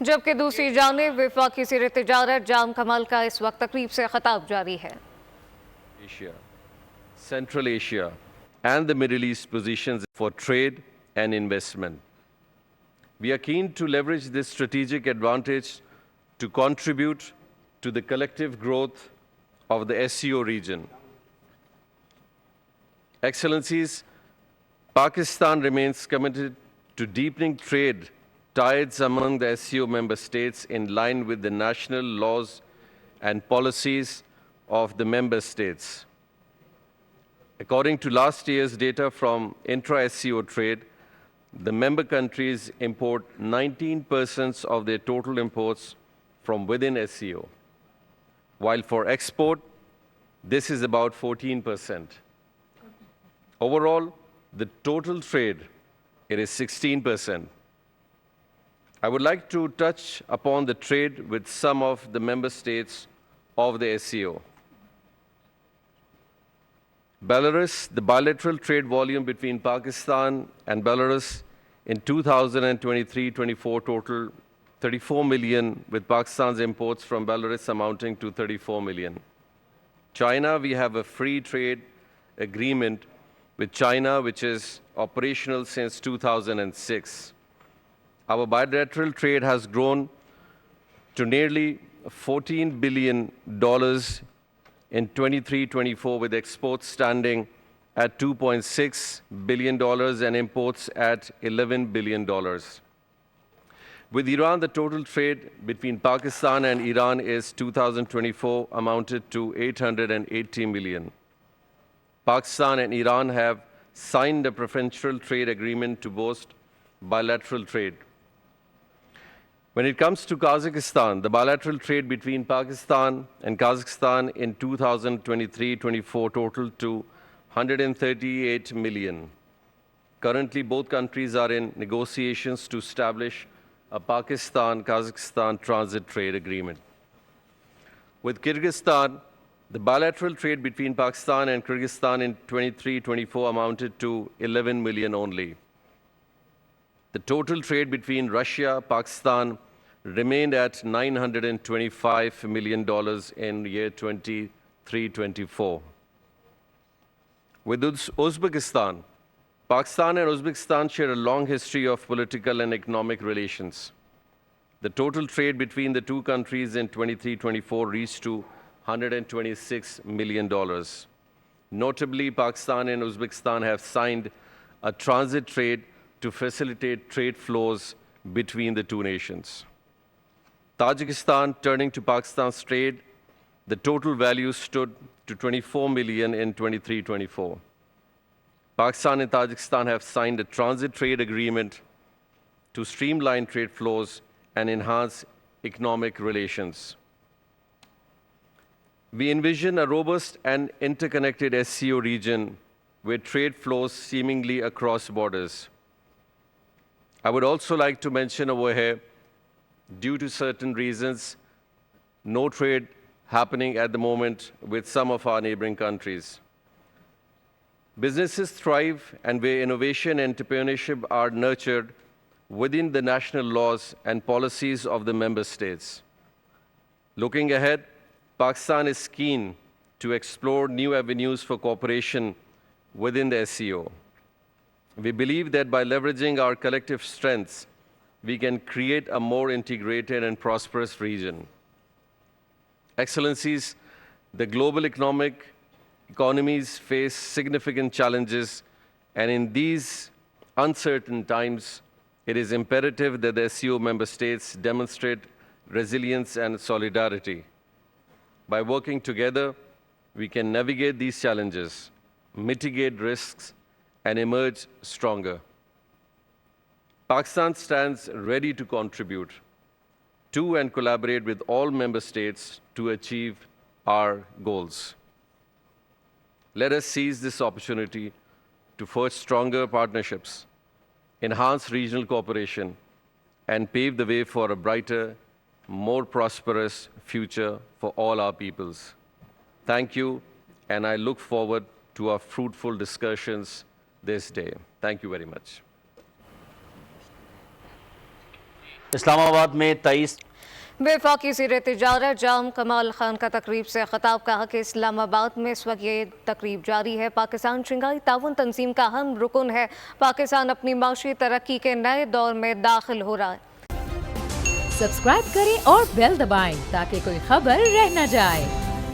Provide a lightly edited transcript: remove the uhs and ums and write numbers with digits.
जबकि दूसरी जानिब वफाकी सिर तिजारत जाम कमाल का इस वक्त तकरीब से खिताब जारी है। Asia, Central Asia and the Middle East positions for trade and investment. We are keen to leverage this strategic advantage to contribute to the collective growth of the SCO region. Excellencies, Pakistan remains committed to deepening trade ties among the SCO member states in line with the national laws and policies of the member states. According to last year's data from intra-SCO trade, the member countries import 19% of their total imports from within SCO, while for export, this is about 14%. Overall, the total trade, it is 16%. I would like to touch upon the trade with some of the member states of the SCO. Belarus, the bilateral trade volume between Pakistan and Belarus in 2023-24 total 34 million, with Pakistan's imports from Belarus amounting to 34 million. China, we have a free trade agreement with China, which is operational since 2006. Our bilateral trade has grown to nearly $14 billion in 23-24, with exports standing at $2.6 billion and imports at $11 billion. With Iran, the total trade between Pakistan and Iran is 2024 amounted to 880 million. Pakistan and Iran have signed a preferential trade agreement to boost bilateral trade. When it comes to Kazakhstan, the bilateral trade between Pakistan and Kazakhstan in 2023-24 totaled to 138 million. Currently, both countries are in negotiations to establish a Pakistan-Kazakhstan transit trade agreement. With Kyrgyzstan, the bilateral trade between Pakistan and Kyrgyzstan in 23-24 amounted to 11 million only. The total trade between Russia and Pakistan remained at $925 million in year 23-24. With Uzbekistan, Pakistan and Uzbekistan share a long history of political and economic relations. The total trade between the two countries in 23-24 reached to $126 million. Notably, Pakistan and Uzbekistan have signed a transit trade to facilitate trade flows between the two nations. Tajikistan, turning to Pakistan's trade, the total value stood to 24 million in 23-24. Pakistan and Tajikistan have signed a transit trade agreement to streamline trade flows and enhance economic relations. We envision a robust and interconnected SCO region with trade flows seemingly across borders. I would also like to mention over here, due to certain reasons, no trade happening at the moment with some of our neighboring countries. Businesses thrive and where innovation and entrepreneurship are nurtured within the national laws and policies of the member states. Looking ahead, Pakistan is keen to explore new avenues for cooperation within the SCO. We believe that by leveraging our collective strengths, we can create a more integrated and prosperous region. Excellencies, the global economies face significant challenges, and in these uncertain times, it is imperative that the SCO member states demonstrate resilience and solidarity. By working together, we can navigate these challenges, mitigate risks, and emerge stronger. Pakistan stands ready to contribute to and collaborate with all member states to achieve our goals. Let us seize this opportunity to forge stronger partnerships, enhance regional cooperation, and pave the way for a brighter, more prosperous future for all our peoples. Thank you, and I look forward to our fruitful discussions this day. Thank you very much. Islamabad में 23 वफाकी ज़ीर तिजारत जाम कमाल खान का तकरीब से खिताब, कहा कि इस्लामाबाद में इस वक्त ये तकरीब जारी है। पाकिस्तान शंघाई ताउन तंजीम का अहम रुकन है। पाकिस्तान अपनी माशी तरक्की के नए दौर में दाखिल हो रहा है। सब्सक्राइब करें और बेल दबाएं ताकि कोई खबर रह न जाए।